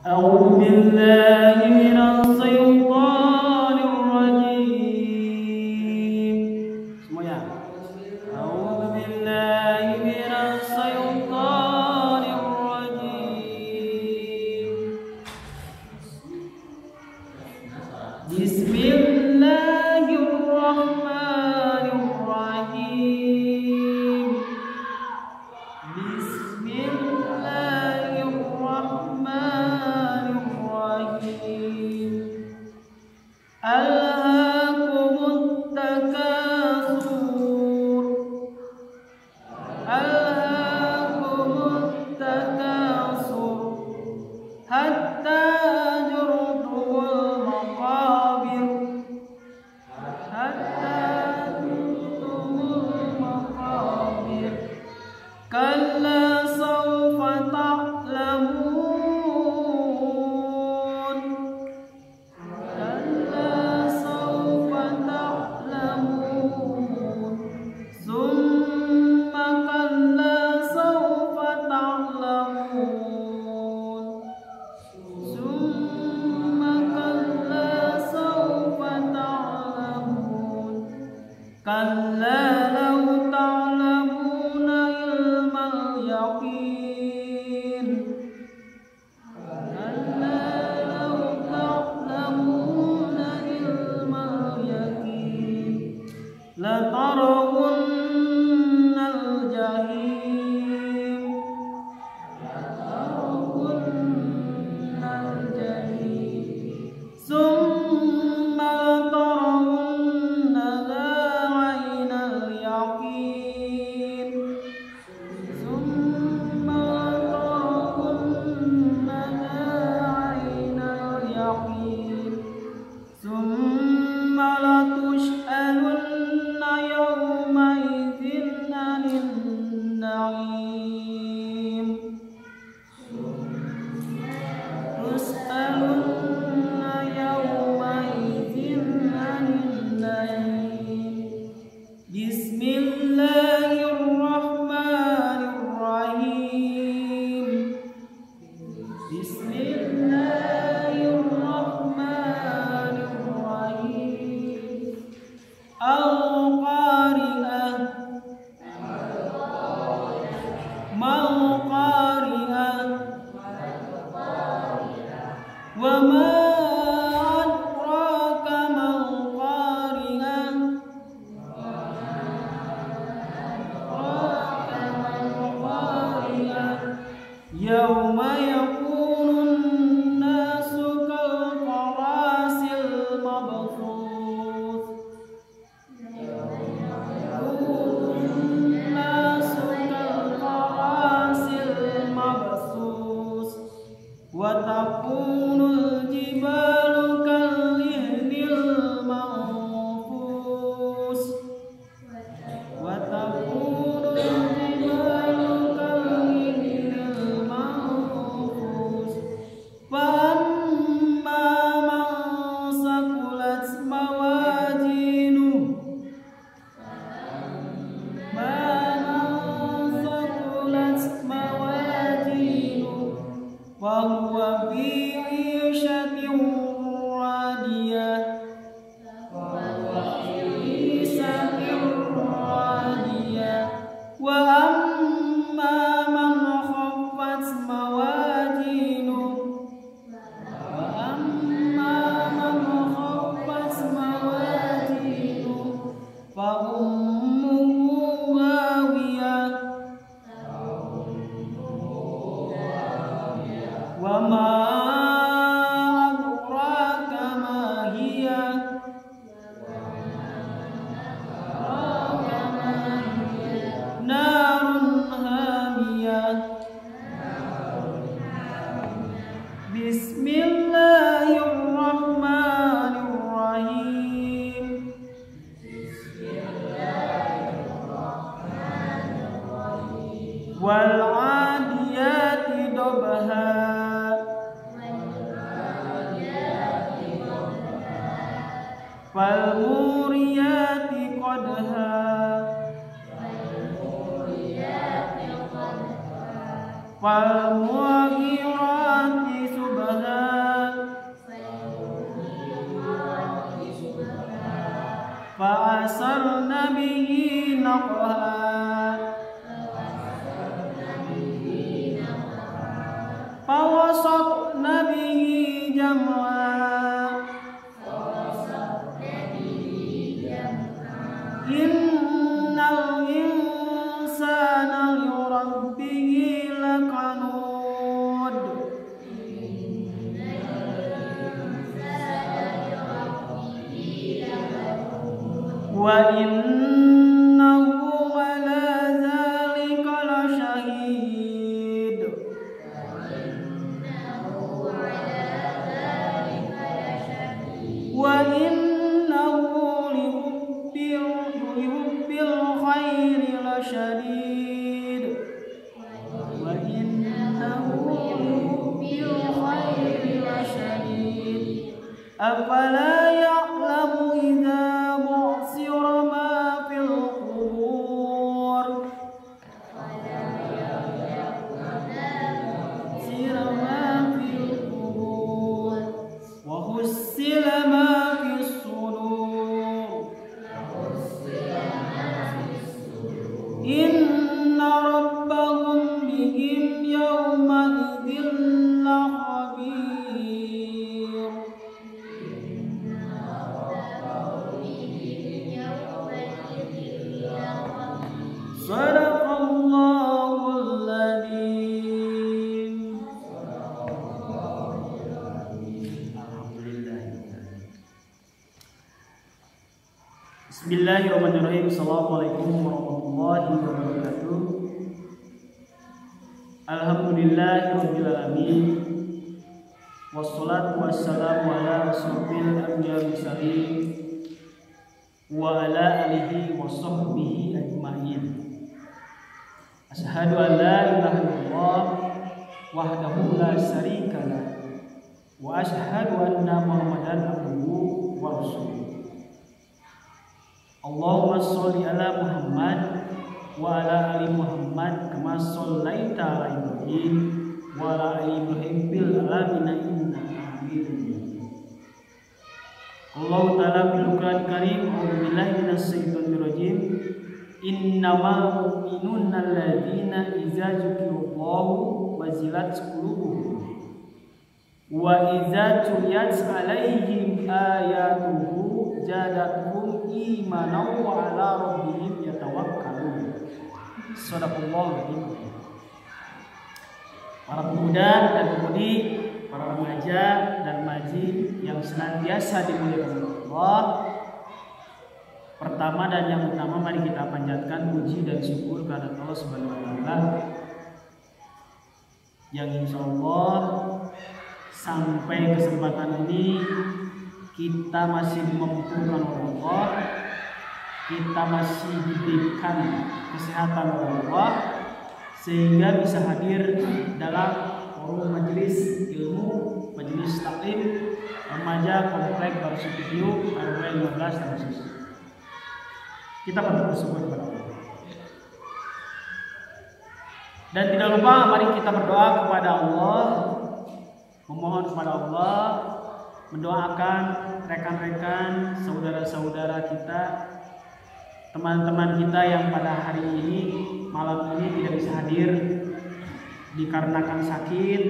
أعوذ بالله من الشيطان الرجيم. Semuanya. أعوذ بالله من الشيطان الرجيم. بسم الله الرحمن الرحيم. بسم الله الرحمن الرحيم. ألهاكم التكاثر. ألهاكم التكاثر حتى زرتم المقابر. حتى زرتم المقابر. كلا سوف تعلمون. كلا سوف تعلمون. ثم كلا سوف تعلمون. ثم كلا سوف تعلمون. كلا لو تعلمون علم اليقين. كلا لو تعلمون علم اليقين لترون الجحيم. لترون الجحيم ثم لترونها عين اليقين. ثم لترونها عين اليقين ثم لتسألن يومئذ عن النعيم. تسألن يومئذ عن النعيم. بسم الله الرحمن الرحيم. بسم الله الرحمن الرحيم. القارئة. ما القارئة؟ وما أدراك ما القارئة؟ يوم يكون الناس كالفراش المبثوث. يكون الناس كالفراش المبثوث وتكون الجبال كالعهن المنفوش. وتكون الجبال كالعهن المنفوش. فأما من ثقلت موازينه. وهو في عيشة راضية. وأما من خفت موازينه. وأما من خفت موازينه فأمه هاوية. وما أدراك ما هي. نار هامية. بسم الله الرحمن الرحيم. والعاديات ضبحا. فالموريات قدحا. فالمغيرات صبحا. فوسرن به نقعا فوسطن به جمعا إن الإنسان لربه لكنود وإنه على ذلك لشهيد وإنه لحب الخير لشديد وإنه لحب الخير لشديد أفلا يعلم إذا بعثر ما في القبور وحصل ما في الصدور إن ربهم بهم يومئذ لخبير صدق الله العظيم. Bismillahirrahmanirrahim. Assalamualaikum warahmatullahi wabarakatuh. Alhamdulillahirabbil alamin. Wassalatu wassalamu ala asyrofil anbiya'i mursalin wa ala alihi wa sahbihi ajmain. Asyhadu an la ilaha illallah wahdahu la syarika lah wa asyhadu anna Muhammadan abduhu wa rasuluh. Allahumma sholli ala Muhammad wa ala ali Muhammad kama shallaita ala Ibrahim wa ala ali Ibrahim fil alamin innaka Hamidum Majid. Allah ta'ala bil Qur'an Karim, a'udzu billahi minasy syaithanir rajim. Innamal mu'minuna alladzina idza dzukirallahu wajilat qulubuhum wa idza tuliyat 'alaihim ayatuhu zadatuhum imanan wa 'ala rabbihim yatawakkalun. Shadaqallahul adzim. Para pemuda dan pemudi, para remaja dan maji yang senantiasa dimuliakan Allah. Pertama dan yang utama, mari kita panjatkan puji dan syukur kepada Allah Subhanahu wa taala yang insyaallah sampai kesempatan ini kita masih dimampukan oleh Allah, kita masih diberikan kesehatan oleh Allah sehingga bisa hadir dalam forum majelis ilmu, majelis taklim remaja komplek Barusupitiu RW 15 Tarsus. Kita patut bersyukur kepada Allah. Dan tidak lupa mari kita berdoa kepada Allah, memohon kepada Allah, mendoakan rekan-rekan, saudara-saudara kita, teman-teman kita yang pada hari ini, malam ini tidak bisa hadir dikarenakan sakit,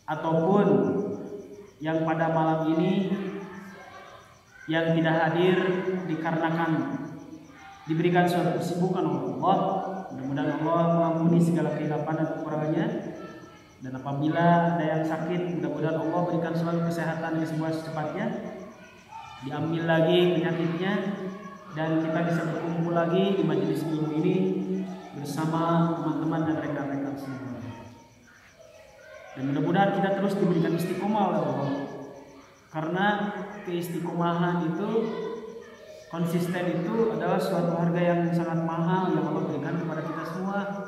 ataupun yang pada malam ini yang tidak hadir dikarenakan diberikan suatu kesibukan oleh Allah. Mudah-mudahan Allah mengampuni segala kehilapan dan kekurangannya. Dan apabila ada yang sakit, mudah-mudahan Allah berikan selalu kesehatan kesembuhan secepatnya, diambil lagi penyakitnya, dan kita bisa berkumpul lagi di majelis ilmu ini bersama teman-teman dan rekan-rekan semua. Dan mudah-mudahan kita terus diberikan istiqomah oleh Allah, karena keistiqomahan itu, konsisten itu adalah suatu harga yang sangat mahal yang Allah berikan kepada kita semua.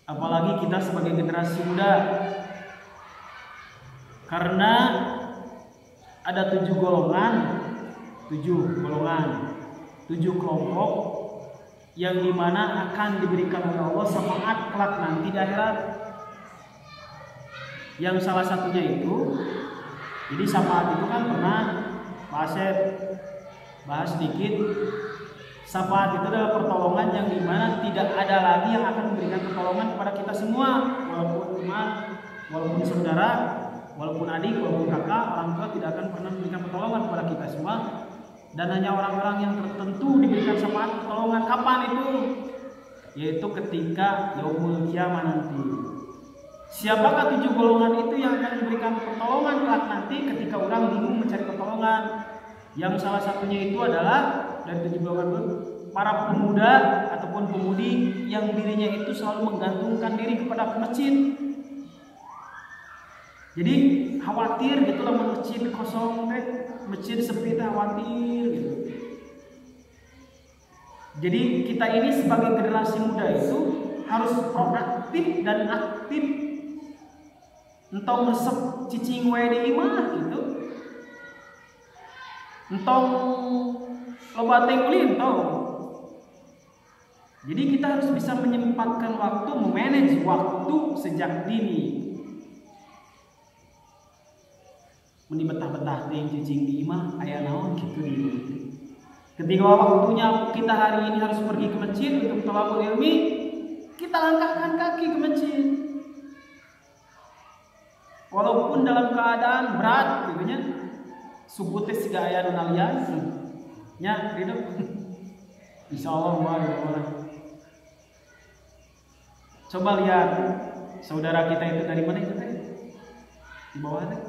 Apalagi kita sebagai generasi muda, karena ada 7 golongan, 7 kelompok yang dimana akan diberikan oleh Allah syafaat kelak nanti di akhirat. Yang salah satunya itu, jadi syafaat itu kan pernah Pak Asep bahas sedikit. Syafaat itu adalah pertolongan yang dimana tidak ada lagi yang akan memberikan pertolongan kepada kita semua, walaupun teman, walaupun saudara, walaupun adik, walaupun kakak, orang tua tidak akan pernah memberikan pertolongan kepada kita semua. Dan hanya orang-orang yang tertentu diberikan syafaat pertolongan. Kapan itu? Yaitu ketika yaumul kiamah nanti. Siapakah 7 golongan itu yang akan diberikan pertolongan kelak nanti ketika orang bingung mencari pertolongan? Yang salah satunya itu adalah dari 7 golongan itu para pemuda ataupun pemudi yang dirinya itu selalu menggantungkan diri kepada masjid. Jadi khawatir gitu lah masjid kosong, masjid sepi, khawatir gitu. Jadi kita ini sebagai generasi muda itu harus proaktif dan aktif. Entong resep cicing wae di imah gitu. Entong loba teh ulin tong. Jadi kita harus bisa menyempatkan waktu, memanage waktu sejak dini. Meni betah-betah teh cicing di imah aya naon gitu di. Ketika waktunya kita hari ini harus pergi ke masjid untuk thalaqul ilmi, kita langkahkan kaki ke masjid. Walaupun dalam keadaan berat gitu nya. Subuh teh siga aya nu nalian. Nya ridho. Insyaallah boleh. Coba lihat saudara kita itu dari mana itu teh? Di bawah teh.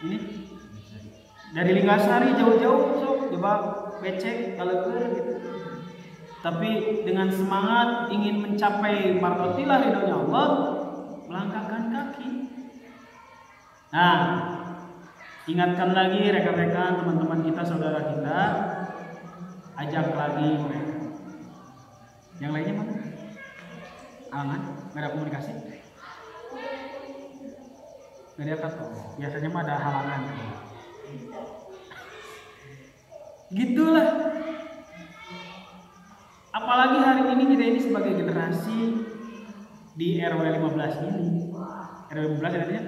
Ini dari Linggasari jauh-jauh sok coba becek kaleukeur gitu. Tapi dengan semangat ingin mencapai mardotilah ridhonya Allah, melangkahkan kaki. Nah, ingatkan lagi rekan-rekan teman-teman kita, saudara kita, ajak lagi mereka. Yang lainnya mana? Alangan, nggak ada komunikasi. Nggak diangkat kok. Biasanya mah ada halangan. Gitulah. Apalagi hari ini kita ini sebagai generasi di RW 15 ini. RW 15 artinya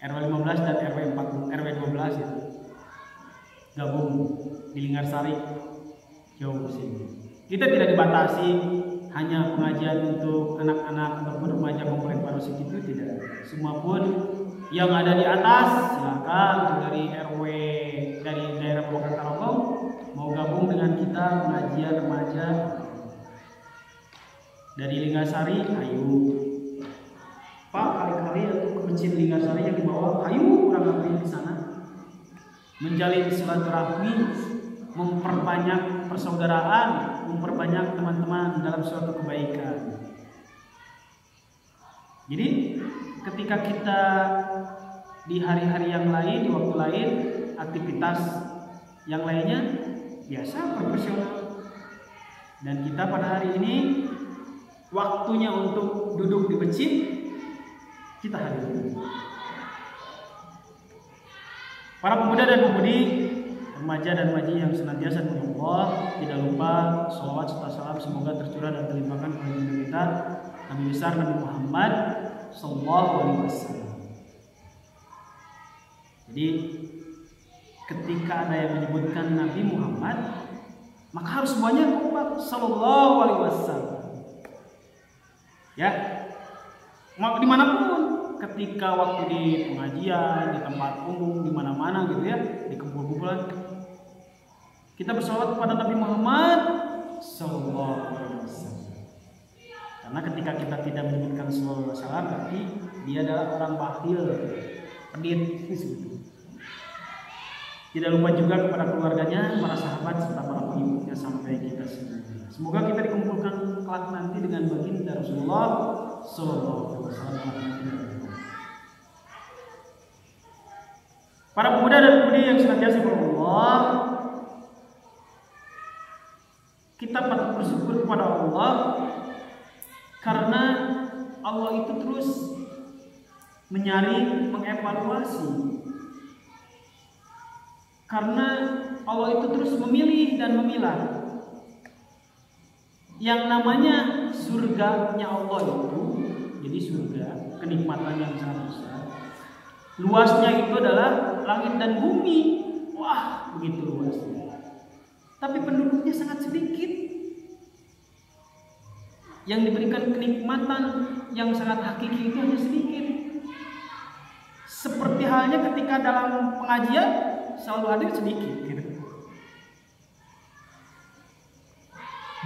RW 15 dan RW 12 itu gabung di Linggarsari jauh sini. Kita tidak dibatasi hanya pengajian untuk anak-anak ataupun remaja komplek baru segitu, tidak. Semua pun yang ada di atas silakan dari RW dari daerah Purwokerto mau gabung dengan kita pengajian remaja dari Linggasari, ayo. Pak, kali-kali untuk ke masjid Linggasari yang di bawah, ayo kurang lebih di sana. Menjalin silaturahmi, memperbanyak persaudaraan, memperbanyak teman-teman dalam suatu kebaikan. Jadi ketika kita di hari-hari yang lain, di waktu lain, aktivitas yang lainnya biasa profesional. Dan kita pada hari ini waktunya untuk duduk di masjid kita hadir. Para pemuda dan pemudi, remaja dan remaji yang senantiasa dengan Allah, tidak lupa sholawat serta salam semoga tercurah dan terlimpahkan kepada kita Nabi besar Nabi Muhammad Sallallahu Alaihi Wasallam. Jadi ketika ada yang menyebutkan Nabi Muhammad, maka harus semuanya kompak Sallallahu Alaihi Wasallam. Ya, mau dimanapun. Ketika waktu di pengajian, di tempat umum, di mana-mana gitu ya, di kumpul-kumpulan, kita bersolawat kepada Nabi Muhammad Sallallahu Alaihi Wasallam. Karena ketika kita tidak menyebutkan Sallallahu Alaihi Wasallam, berarti dia adalah orang bakhil, pedit. Tidak lupa juga kepada keluarganya, para sahabat serta para pengikutnya sampai kita semua. Semoga kita dikumpulkan kelak nanti dengan baginda Rasulullah Sallallahu Alaihi Wasallam. Para pemuda dan pemudi yang senantiasa berAllah, kita patut bersyukur kepada Allah karena Allah itu terus menyaring, mengevaluasi. Karena Allah itu terus memilih dan memilah. Yang namanya surganya Allah itu, jadi surga, kenikmatan yang sangat besar. Luasnya itu adalah langit dan bumi. Wah, begitu luasnya. Tapi penduduknya sangat sedikit. Yang diberikan kenikmatan yang sangat hakiki itu hanya sedikit. Seperti halnya ketika dalam pengajian selalu hadir sedikit gitu.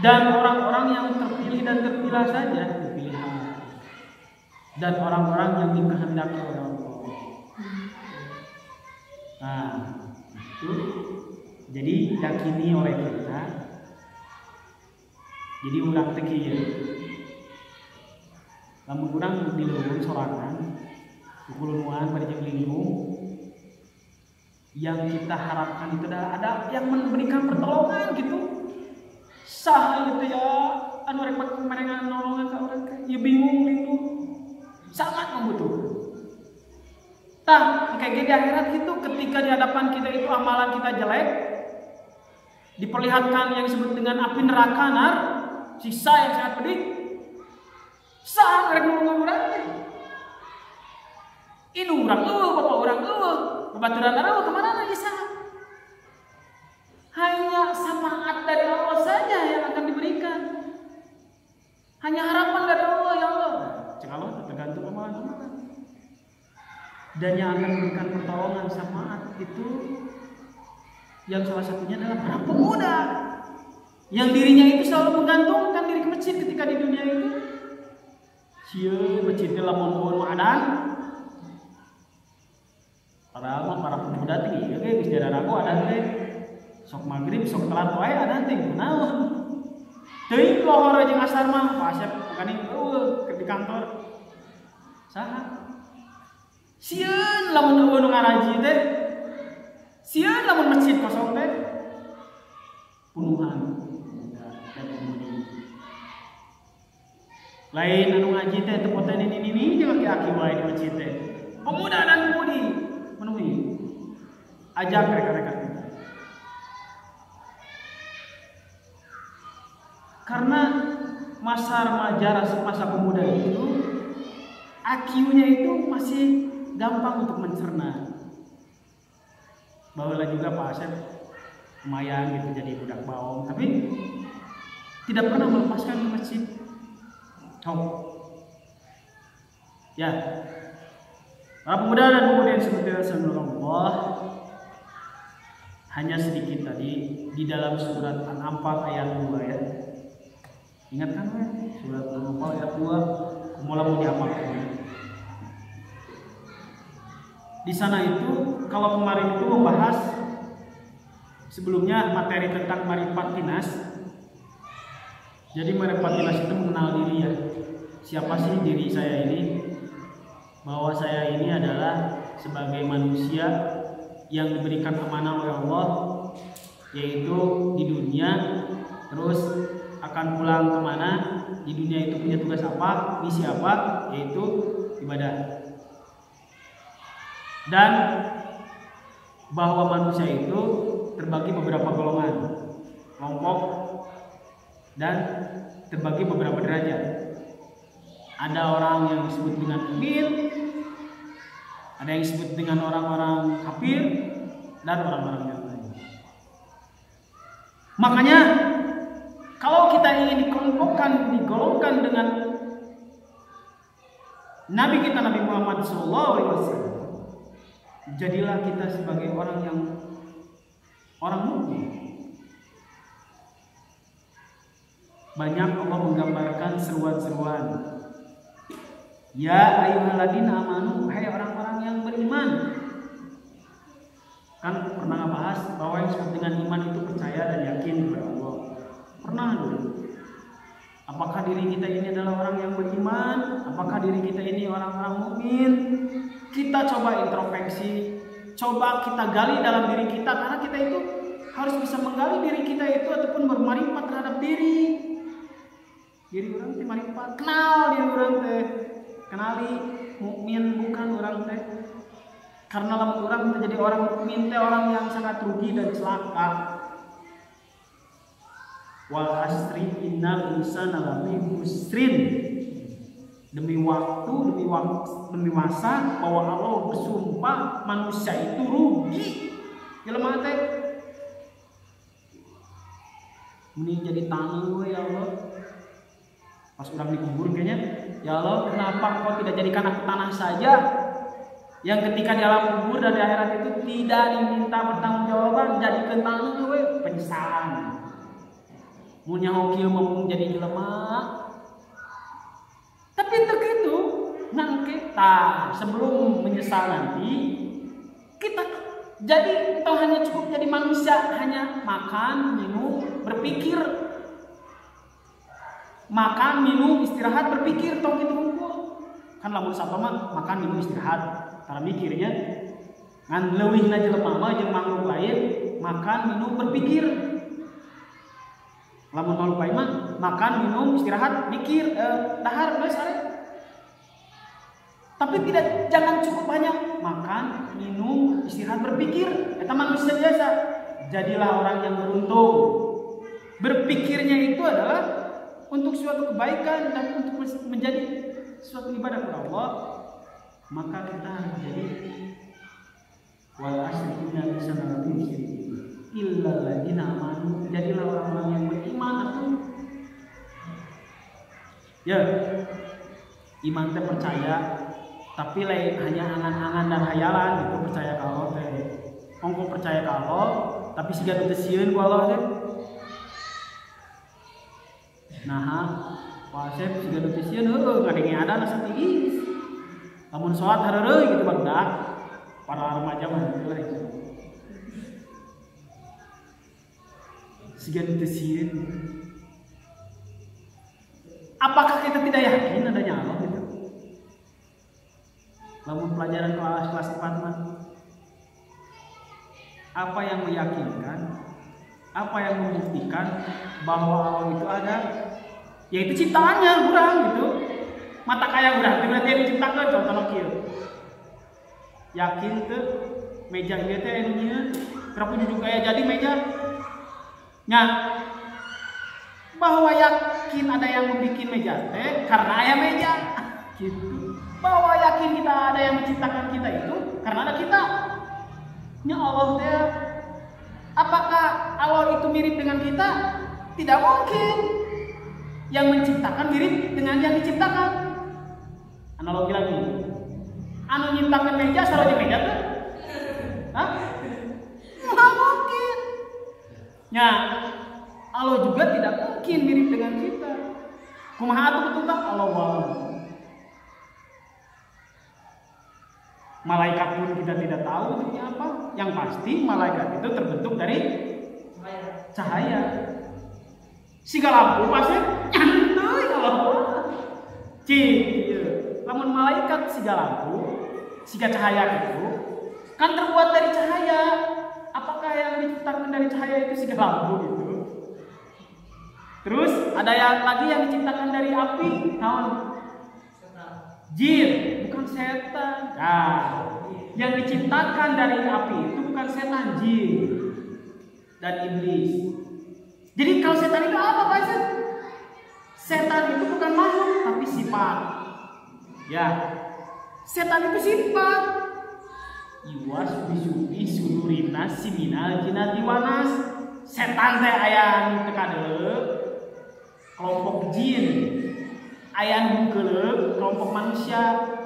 Dan orang-orang yang terpilih dan terpilah saja dipilih. Dan orang-orang yang dikehendaki oleh Allah. Nah, itu jadi yakini oleh kita. Jadi urang teh kieu. Lamun urang di leuweung sorangan, kululuan pada jeung lindung, yang kita harapkan itu ada yang memberikan pertolongan gitu. Saha itu ya anu rek merengan nolongan ka urang teh, ya bingung lindung. Sangat membutuhkan. Tah, kayak di akhirat gitu, ketika di hadapan kita itu amalan kita jelek, diperlihatkan yang disebut dengan api neraka nar, sisa yang sangat pedih. Saha rek nolongan urang teh. Indung urang bapak urang babaturan urang kemana lagi saha? Hanya syafaat dari Allah saja yang akan diberikan. Hanya harapan dari Allah, ya Allah. Cek Allah tergantung amalan-amalan. Dan yang akan memberikan pertolongan syafaat itu yang salah satunya adalah para pemuda yang dirinya itu selalu menggantungkan diri ke masjid ketika di dunia itu. Sieun masjid lamun nuhun adan. Padahal para pemuda tinggi ya geus jararago adan teh. Sok maghrib sok telat wae adan teh kunaon. Teuing lohor jeung asar mah Pak Asep bukaning di kantor. Saha? Sieun lamun eueuh nu ngaraji teh. Sieun lamun masjid kosong teh. Punuhan. Lain anu ngaji teh teu poten ini jeung aki-aki wae di masjid teh. Pemuda dan pemudi menuhi. Ajak mereka-mereka. Karena masa remaja, masa pemuda itu IQ-nya itu masih gampang untuk mencerna. Bawalah juga Pak Asep lumayan gitu jadi budak baong, tapi tidak pernah melepaskan ke masjid. Ya, para pemuda dan pemudi yang seperti Rasulullah hanya sedikit tadi di dalam surat An-Anfal ayat 2 ya. Ingat kan surat An-Anfal ayat 2 mulai mau dihafalkan. Di sana itu kalau kemarin itu membahas sebelumnya materi tentang marifat tinas. Jadi marifat tinas itu mengenal diri ya. Siapa sih diri saya ini? Bahwa saya ini adalah sebagai manusia yang diberikan amanah oleh Allah, yaitu di dunia, terus akan pulang kemana, di dunia itu punya tugas apa, misi apa, yaitu ibadah. Dan bahwa manusia itu terbagi beberapa golongan, kelompok, dan terbagi beberapa derajat. Ada orang yang disebut dengan mukmin, ada yang disebut dengan orang-orang kafir, dan orang-orang yang lain. Makanya kalau kita ingin dikelompokkan, digolongkan dengan Nabi kita Nabi Muhammad SAW, jadilah kita sebagai orang yang orang mukmin. Banyak Allah menggambarkan seruan-seruan. Ya ayyuhalladzina amanu, hai orang-orang yang beriman. Kan pernah bahas bahwa yang disebut dengan iman itu percaya dan yakin kepada Allah. Pernah dulu. Apakah diri kita ini adalah orang yang beriman? Apakah diri kita ini orang-orang mukmin? Kita coba introspeksi, coba kita gali dalam diri kita, karena kita itu harus bisa menggali diri kita itu ataupun bermarifat terhadap diri. Diri orang teh marifat, kenal diri orang teh, kenali mukmin bukan orang teh. Karena lamun orang menjadi orang mukmin teh orang yang sangat rugi dan celaka. Wal asri innal insana lafi khusrin. demi demi masa bahwa Allah bersumpah manusia itu rugi. Jelema teh mending jadi tanah we ya Allah. Pas orang dikubur kayaknya, ya Allah kenapa kau tidak jadikan aku tanah saja yang ketika di alam kubur dan di akhirat itu tidak diminta pertanggungjawaban, jadikan tanah we penyesalan. Mun nyaho kieu mah jadi jelema. Tapi untuk itu nanti sebelum menyesal nanti kita jadi atau hanya cukup jadi manusia, hanya makan, minum, berpikir, makan, minum, istirahat, berpikir, tong gitu hukum. Kan lamun sapa mah makan, minum, istirahat, cara mikirnya ngan leuwihna jelema mah jeung makhluk lain makan, minum, berpikir. Lamun makhluk lain mah makan, minum, istirahat, mikir, dahar geus are. Tapi jangan cukup banyak makan, minum, istirahat, berpikir. Eta manusia biasa. Jadilah orang yang beruntung. Berpikirnya itu adalah untuk suatu kebaikan dan untuk menjadi suatu ibadah kepada Allah. Maka kita harus jadi wal asri inna insana lafi khusr illa alladziina amanu. Jadilah orang-orang yang beriman atau ya iman teh percaya, tapi lain hanya angan-angan dan hayalan gitu. Percaya kalau teh ongko percaya kalau tapi siga teu sieun ku Allah teh. Nah, wasep siga teu sieun ngadenge ada asa tinggi. Lamun salat hareureuy gitu barudak para remaja mah lah itu. Siga teu sieun. Apakah kita tidak yakin adanya Allah gitu? Lamun pelajaran kelas 4 mah apa yang meyakinkan, apa yang membuktikan bahwa Allah itu ada, yaitu ciptaannya urang gitu. Mata kaya urang teh berarti diciptakeun contohna kieu. Yakin teu meja ieu teh anu nyieun, kenapa duduk aya jadi meja? Nya bahwa yakin ada yang membikin meja teh karena aya meja gitu. Bahwa yakin kita ada yang menciptakan kita itu karena ada kita. Nya Allah teh, apakah Allah itu mirip dengan kita? Tidak mungkin. Yang menciptakan mirip dengan yang diciptakan. Analogi lagi. Anu nyiptakan meja saroja meja tuh? Hah? Nggak mungkin. Nya Allah juga tidak mungkin mirip dengan kita. Kumaha atuh betul tak? Allah wa'ala. Malaikat pun kita tidak tahu bentuknya apa. Yang pasti malaikat itu terbentuk dari cahaya. Siga lampu pasti nyantai Allah. Lamun malaikat siga lampu, siga cahaya itu kan terbuat dari cahaya. Apakah yang diciptakan dari cahaya itu siga lampu gitu? Terus ada yang lagi yang diciptakan dari api, naon? Jin, bukan setan. Nah, yang diciptakan dari api itu bukan setan, jin dan iblis. Jadi kalau setan itu apa, Pak? Setan itu bukan makhluk tapi sifat. Ya, setan itu sifat. Iwas bisubi sudurina siminal jinati wanas. Setan teh aya nu teu kadeuk. Kelompok jin aya nu hungkeuleuk, kelompok manusia.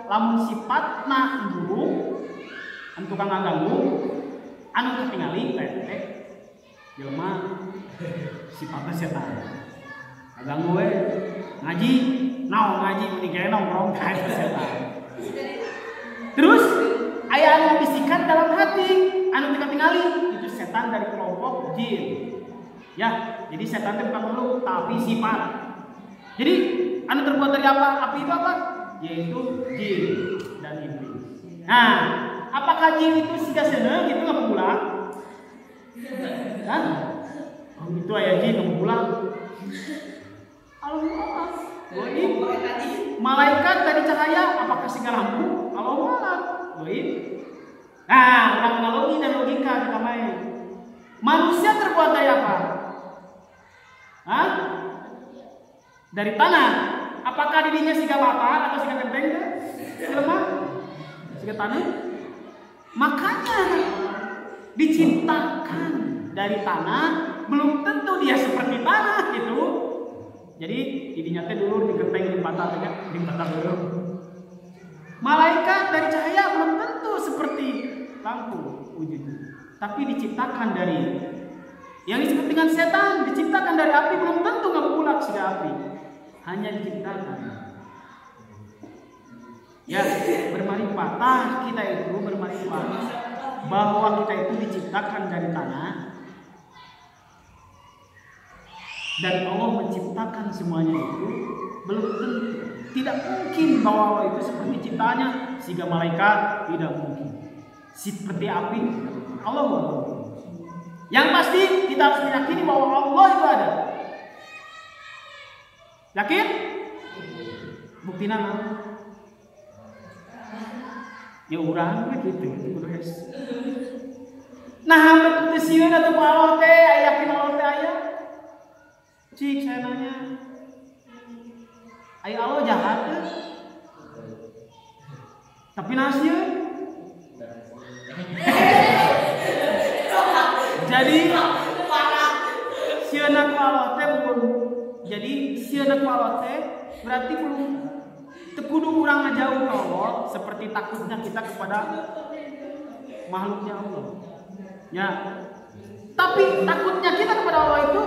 Lamun sifatna buruk, anu tukang ngaganggu, anu ketingali teh jelema sifatna setan. Ngaganggu we, ngaji, naon ngaji mending kene nongkrong ka setan. Terus aya anu bisikan dalam hati, anu teu ketingali, itu setan dari kelompok jin. Ya, jadi setan itu bukan makhluk tapi sifat. Jadi anu terbuat dari apa? Api itu apa? Yaitu jin dan iblis. Nah, apakah jin itu siga seneng gitu nggak pulang? Kan? Oh, itu aya jin nggak pulang. Allah, malaikat dari cahaya, apakah siga lampu? Allah, nah, orang analogi dan logika kita main. Manusia terbuat dari apa? Hah? Dari tanah. Apakah dirinya siga bata atau siga genteng teh? Lemah, siga tanah. Makanya diciptakan dari tanah, belum tentu dia seperti tanah gitu. Jadi dirinya teh dulu digenteng di bata teh, di bata dulu. Malaikat dari cahaya belum tentu seperti lampu wujudnya, tapi diciptakan dari yang disebut dengan setan, diciptakan dari api, belum tentu ngabulak siga api, hanya diciptakan. Ya, bermarifat. Kita itu bermarifat bahwa kita itu diciptakan dari tanah dan Allah menciptakan semuanya itu belum tentu. Tidak mungkin bahwa Allah itu seperti ciptaannya sehingga malaikat, tidak mungkin. Seperti api, Allah tidak mungkin. Yang pasti kita harus meyakini bahwa Allah itu ada. Yakin? Bukti nama. Ya urang gitu, guys. Nah, hampir teu sieun atuh Allah teh, yakin Allah teh aya. Cik saya nanya. Aya Allah jahat teh. Tapi nasieun. Jadi sieuna ku Allah teh belum. Jadi sieuna ku Allah teh berarti belum kudu urang ngajauh ka Allah seperti takutnya kita kepada makhluknya Allah. Ya. Tapi takutnya kita kepada Allah itu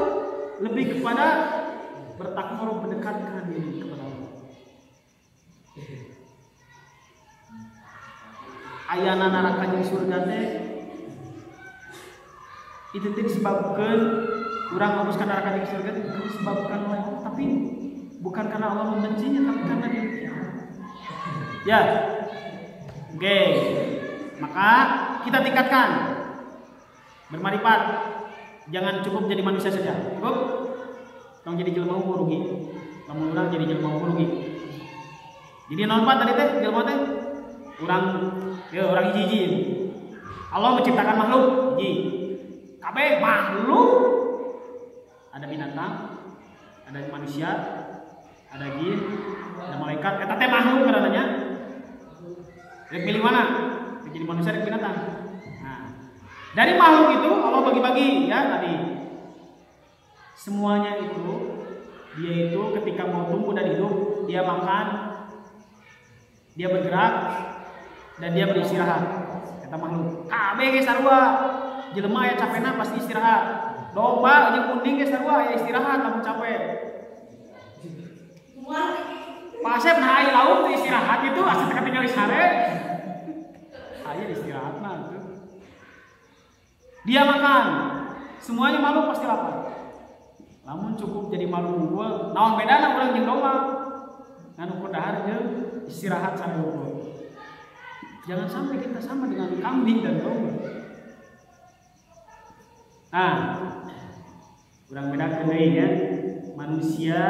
lebih kepada bertakwa, mendekatkan diri kepada Allah. Ayana neraka jeung surga teh itu teh disebabkan urang ngabuskan neraka jeung surga teh disebabkan oleh Allah, tapi bukan karena Allah membencinya, tapi karena dia. Ya. Oke. Maka kita tingkatkan bermarifat. Jangan cukup jadi manusia saja. Cukup tong jadi jelema mah rugi. Lamun urang jadi jelema mah rugi. Jadi naon Pak tadi teh jelema teh? Urang hiji-hiji. Allah menciptakan makhluk hiji. Kabeh makhluk. Ada binatang, ada manusia, ada jin, ada malaikat. Eta teh makhluk ngaranna. Rek pilih mana? Rek jadi manusia, rek binatang. Nah, dari makhluk itu Allah bagi-bagi ya tadi. Semuanya itu dia itu ketika mau tumbuh dan hidup, dia makan, dia bergerak, dan dia beristirahat. Kata makhluk. Kabeh ge sarua. Jelema aya capena pasti istirahat. Domba jeung kuning ge sarua aya istirahat lamun capek. Pasep nah aya lauk istirahat itu asa teu tinggal sare. Aya istirahatna itu. Dia makan. Semuanya makhluk pasti lapar. Lamun cukup jadi makhluk unggul, naon bedana urang jeung domba? Nganu dahar jeung istirahat sare unggul. Jangan sampai kita sama dengan kambing dan domba. Nah, kurang bedakan deui ya. Manusia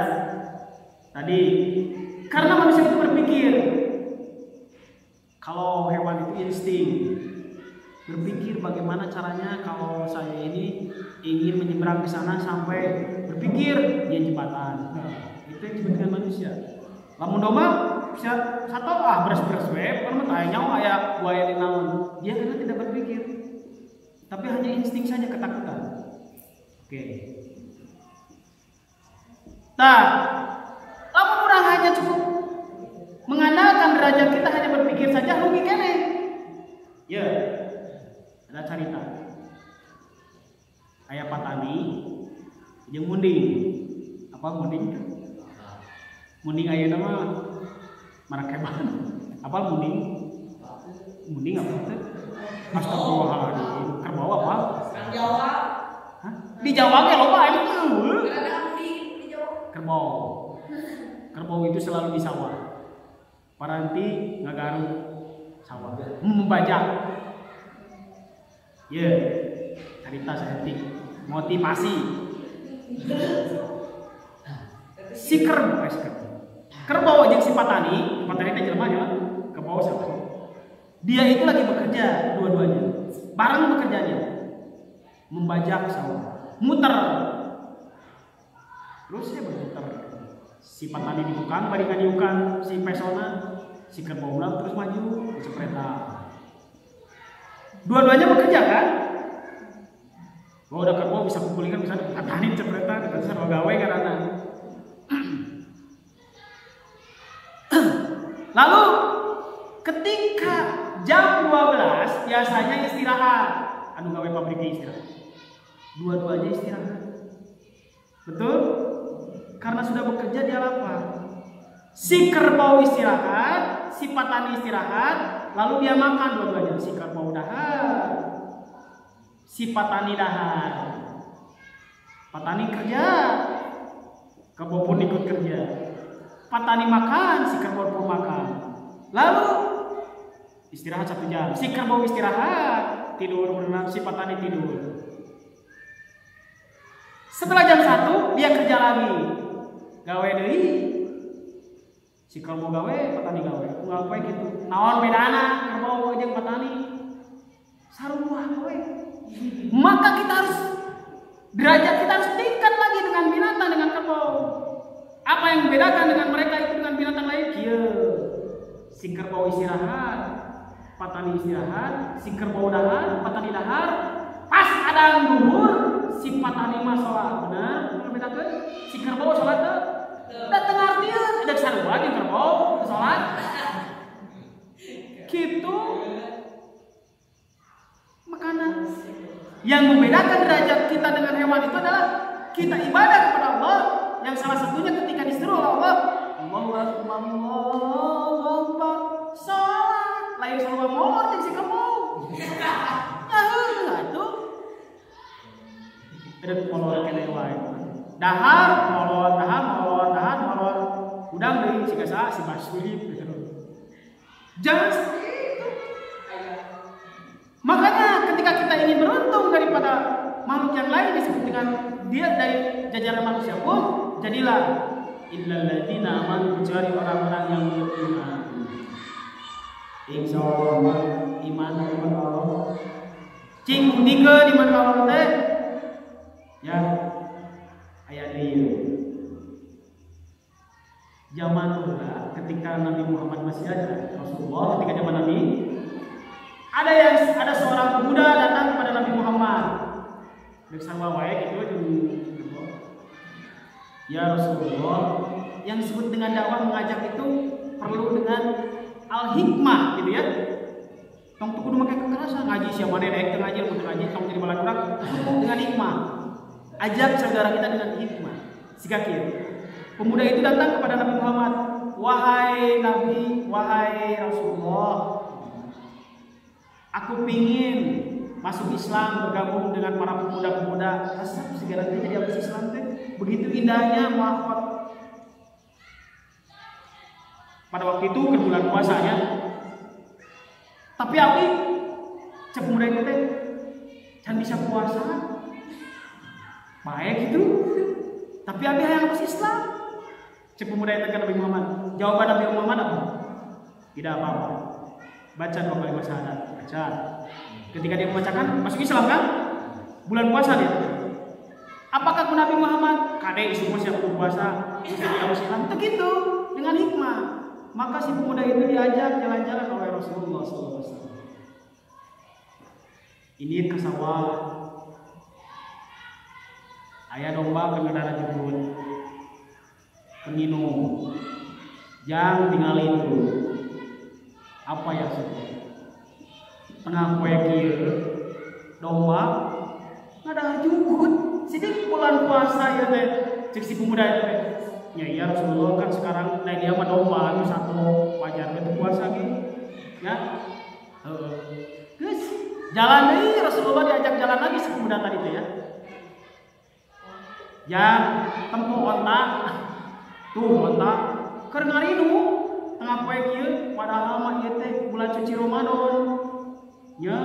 tadi karena manusia itu berpikir. Kalau hewan itu insting. Berpikir bagaimana caranya kalau saya ini ingin menyeberang ke sana sampai berpikir dia jembatan. Nah, itu yang disebut dengan manusia. Lamun domba bisa satu beres-beres we, kan mah nyawa aya buaya di naon. Dia karena tidak berpikir. Tapi hanya insting saja, ketakutan. Oke. Nah, lamun orang hanya cukup mengandalkan derajat kita hanya berpikir saja rugi kene. Ya. Ada cerita. Aya patani jeung munding. Apa munding? Munding ayeuna mah marakeban. Apa munding? Munding apa teh? Astagfirullahaladzim. Kerbau apa? Jawa. Hah? Di Jawa ge loba aya mah. Ada munding di Jawa. Kerbau. Kerbau itu selalu di sawah. Paranti ngagaru sawah. Membajak. Ya, cerita seetik motivasi. Si kerbau jeung si patani teh jelema ya, kerbau siapa? Dia itu lagi bekerja dua-duanya. Bareng bekerjanya. Membajak sawah, muter. Terus dia berputar. Si petani dibukan, bari ngadiukan si pesona, si kerbau ulang terus maju, dicepretan. Dua-duanya bekerja kan? Udah kerbau bisa kukulingan, bisa petani cepretan, kita bisa gawe karena. Lalu ketika jam 12 biasanya istirahat. Anu gawe pabriknya istirahat. Dua-duanya istirahat. Betul? Karena sudah bekerja dia lapar. Si kerbau istirahat, si petani istirahat, lalu dia makan dua-duanya. Si kerbau dahar, si petani dahar. Petani kerja, kerbau pun ikut kerja. Petani makan, si kerbau pun makan. Lalu istirahat 1 jam. Si kerbau istirahat, tidur berenang, si petani tidur. Setelah jam 1 dia kerja lagi. Gawe deui. Si kerbau gawe, petani gawe. Ngawe gitu. Naon bedana kerbau jeung petani? Sarua gawe. Maka kita harus derajat kita harus tingkat lagi dengan binatang, dengan kerbau. Apa yang membedakan dengan mereka itu dengan binatang lain? Kieu. Si kerbau istirahat, petani istirahat, si kerbau dahar, petani dahar. Pas ada duhur, si petani mah salat. Benar? Membedakan? Si kerbau salat teh datang artian ada sarua jeung kerbau salat. Gitu. Makanya yang membedakan derajat kita dengan hewan itu adalah kita ibadah kepada Allah, yang salah satunya ketika disuruh oleh Allah, Allahu Akbar, Allahu Akbar, salat, lain sarua molor jeung si kerbau. Atuh. Ada molor kene wae. Dahar, molor, dahar, molor, dahar, molor. Udang deui si gasa si basuri gitu. Jangan seperti itu. Makanya ketika kita ingin beruntung daripada makhluk yang lain disebut dengan dia dari jajaran manusia pun, jadilah illal ladzina amanu, kecuali orang-orang yang beriman. Insyaallah iman kepada Allah. Cing tiga di mana Allah teh? Ya. Ayat dia. Zaman dulu ketika Nabi Muhammad masih ada, Rasulullah ketika zaman Nabi ada seorang pemuda datang kepada Nabi Muhammad. Deuk sarua wae kitu jeung ya Rasulullah, yang disebut dengan dakwah mengajak itu perlu dengan al-hikmah gitu ya. Tong kudu make kekerasan, ngaji sia mane daek teu ngaji mun ngaji tong jadi baladurak dengan hikmah. Ajak saudara kita dengan hikmah. Sika kieu. Pemuda itu datang kepada Nabi Muhammad, "Wahai Nabi, wahai Rasulullah, aku pingin masuk Islam, bergabung dengan para pemuda-pemuda. Rasa segala jadi habis Islam teh begitu indahnya muafat." Pada waktu itu ke bulan puasanya. Tapi abi cek pemuda itu teh can bisa puasa. Baik gitu. Tapi abi hayang masuk Islam. Cek pemuda itu ke Nabi Muhammad. Jawaban Nabi Muhammad apa? Tidak apa-apa. Baca 2 kalimat syahadat. Baca. Ketika dia membacakan, masuk Islam kan? Bulan puasa dia. Apakah ku Nabi Muhammad? Kade isu siap puasa, jadi harus Islam. Begitu dengan hikmah. Maka si pemuda itu diajak jalan-jalan oleh Rasulullah SAW. Ini ke sawah. Ayah domba pengendara jemput. Penginum. Jangan tinggal itu. Apa ya sudah? Tengah kue kieu domba ngada jugut. Sidik bulan puasa ya teh. Cek si pemuda itu teh. Ya Rasulullah kan sekarang naik dia mah domba anu satu wajar teh puasa gitu. Ya. Geus jalan deui Rasulullah diajak jalan lagi si pemuda tadi teh ya. Ya tempuh ontak. Tuh ontak keur ngarinu tengah poe kieu padahal mah ieu teh bulan suci Ramadan. Ya.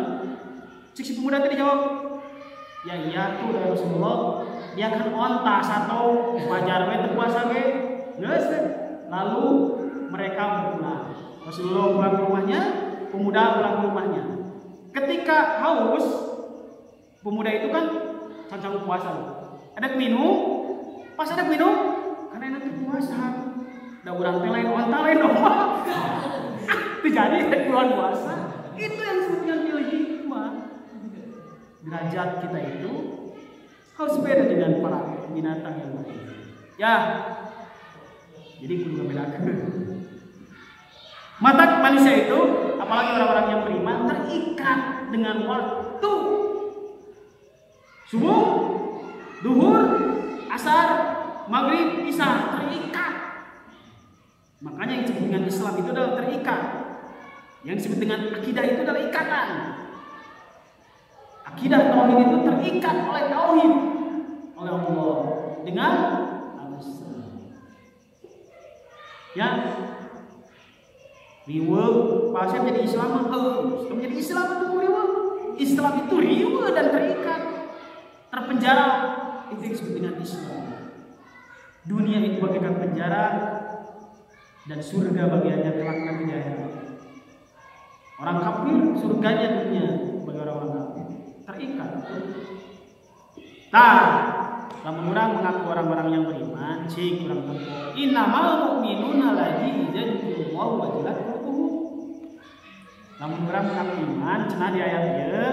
Cek si pemuda teh dijawab, "Ya iya tuh dari Rasulullah, dia kan onta satu wajar we teu puasa ge." Geus. Lalu mereka berpulang. Rasulullah pulang ke rumahnya, pemuda pulang ke rumahnya. Ketika haus, pemuda itu kan cancang puasa. Ada minum, pas ada minum karena itu puasa. Da urang teh lain onta lain domba. Terjadi bulan puasa. Itu yang disebut dengan hikmah. Derajat kita itu harus beda dengan para binatang yang lain. Ya. Jadi kudu membedakan. Mata manusia itu, apalagi orang-orang yang beriman, terikat dengan waktu. Subuh, duhur, asar, maghrib, isya, terikat. Makanya yang disebut dengan Islam itu adalah terikat. Yang disebut dengan akidah itu adalah ikatan. Akidah tauhid itu terikat oleh tauhid, oleh Allah dengan al-Islam. Ya, riwe, pasien jadi Islam, menjadi Islam itu riwe. Islam itu riwe dan terikat, terpenjara, itu disebut dengan Islam. Dunia itu bagaikan penjara dan surga bagiannya kelak nanti di akhirat. Orang kafir surganya dunia bagi orang-orang kafir terikat. Lamun orang mengaku orang-orang yang beriman, cik orang tempo. Innamal mu'minuna lagi jadi wa wajilat qulubuhum. Lamun orang mengaku iman, cenah di ayat ieu,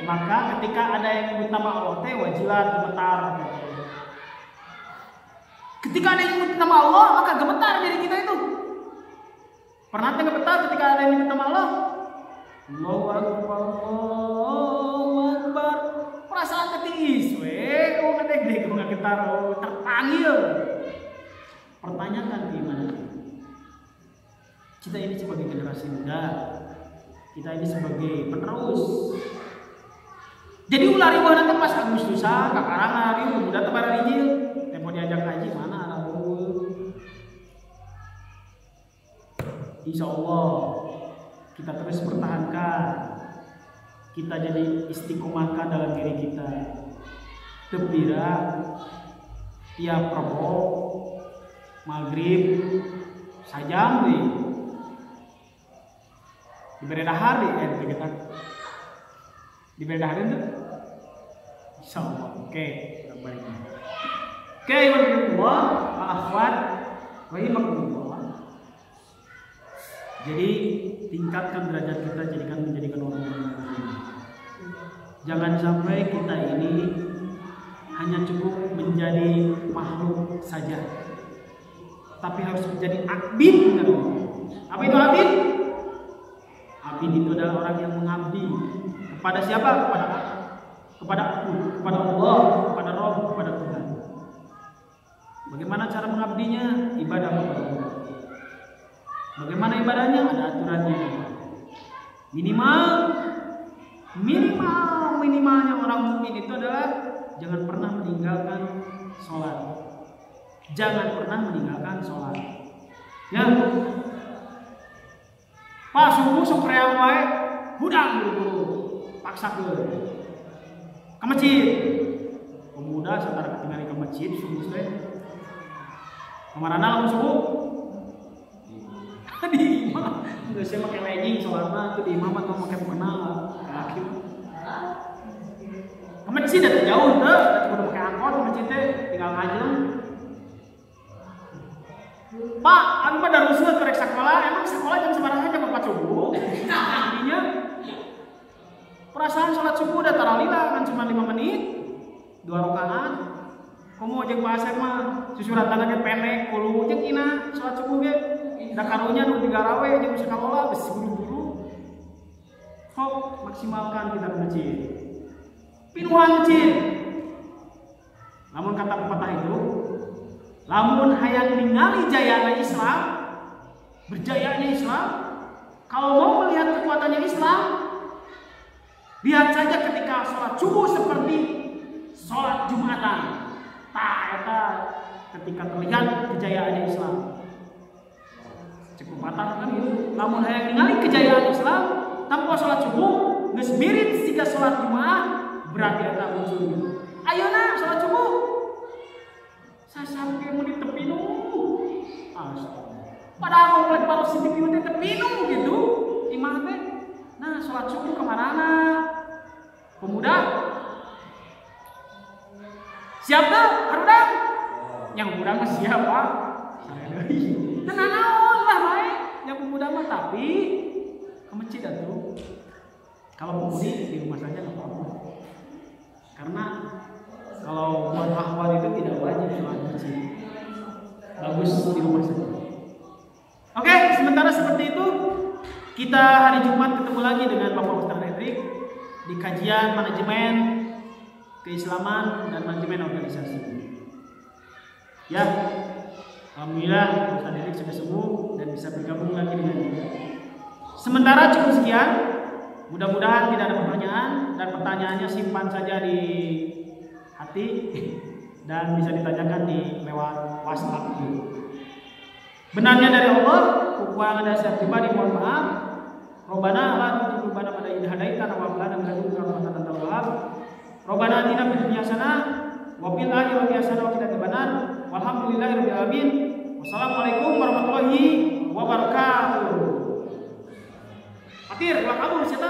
maka ketika ada yang menyebut nama Allah teh wajilat gemetar. Ketika ada yang menyebut nama Allah, maka gemetar diri kita itu. Pernah teh gemetar ketika ada yang menyebut nama Allah? Allahu Akbar, Allahu Akbar. Perasaan ketiis we, kok gede kok getar terpanggil. Pertanyakan gimana? Kita ini sebagai generasi muda, kita ini sebagai penerus. Jadi ulah riweuh nanti pas Agustusan, kakarangan riweuh muda teu bara rijil, tempo diajak haji mana ada Insya Allah kita terus pertahankan, kita jadi istiqomahkan dalam diri kita. Tepira tiap Rebo maghrib sajam diberi dahar kita diberi dahar itu Insya Allah. Oke, Allah akhwat rahimakumullah. Jadi tingkatkan derajat kita, menjadikan orang-orang. Jangan sampai kita ini hanya cukup menjadi makhluk saja, tapi harus menjadi abid. Apa itu abid? Abid itu adalah orang yang mengabdi kepada siapa? Kepada Allah, kepada Rabb, kepada Tuhan. Bagaimana cara mengabdinya? Ibadah kepada Allah. Bagaimana ibadahnya? Ada aturannya. Minimalnya orang mukmin itu adalah jangan pernah meninggalkan sholat. Jangan pernah meninggalkan sholat. Ya. Pak subuh sok reang wae, hudang dulu. Paksa dulu. Ke masjid. Pemuda sementara ketinggalan ke masjid subuh teh. Kamarana lamun subuh di imam, nggak saya pakai legging sholatnya itu di imam atau pakai mukena kaki. Ke masjid ada jauh tuh, udah pakai angkot ke masjid teh tinggal ngajeng. Pak, aku mah darusseuh kerek sekolah, emang sekolah jam seberapa jam 4 subuh? Intinya perasaan sholat subuh udah tarawih kan cuma 5 menit, 2 rakaat. Komo jeung bahasa mah susuran tangannya pendek, kudu jeung ina sholat subuh ge. Da karunya nu digarawe jeung sekolah geus buru-buru. Sok maksimalkan kita ke masjid. Pinuhan masjid. Namun kata pepatah itu, lamun hayang ningali jayana Islam, berjayanya Islam, kalau mau melihat kekuatannya Islam, lihat saja ketika sholat subuh seperti sholat Jumatan. Eta ketika terlihat kejayaannya Islam. Cukup patah kan itu. Namun hayang ningali kejayaan Islam tanpa sholat subuh, geus mirip jika sholat Jumat, berarti eta muncul. Ayeuna sholat subuh sasampe mun di tepi nu. Padahal mau lek paro si tepi teh tepi nu gitu. Imam teh. Nah, sholat subuh ka manana? Pemuda. Siap dah, harudang. yang muda mah siapa? Saya deui. Nah naon lah bae yang pemuda mah tapi ke masjid atuh. Kalau pemudi di rumah saja enggak apa-apa. Karena kalau buat akhwat itu tidak wajib sholat di masjid. Bagus di rumah saja. Oke, sementara seperti itu kita hari Jumat ketemu lagi dengan Bapak Ustaz Hendrik di kajian manajemen keislaman dan manajemen organisasi. Ya, alhamdulillah Ustaz Hendrik sudah sembuh dan bisa bergabung lagi dengan kita. Sementara cukup sekian. Mudah-mudahan tidak ada pertanyaan dan pertanyaannya simpan saja di hati dan bisa ditanyakan di lewat WhatsApp. Benarnya dari Allah, kekurangan dari saya pribadi mohon maaf. Robbana la tuzigh qulubana ba'da idh hadaitana wa hab lana min ladunka rahmatan innaka antal wahhab. Robbana atina fid dunya hasanah wa fil akhirati hasanah wa qina adzabannar. Walhamdulillahirabbil alamin. Wassalamualaikum warahmatullahi wabarakatuh. Akhir, ulang kabur siapa?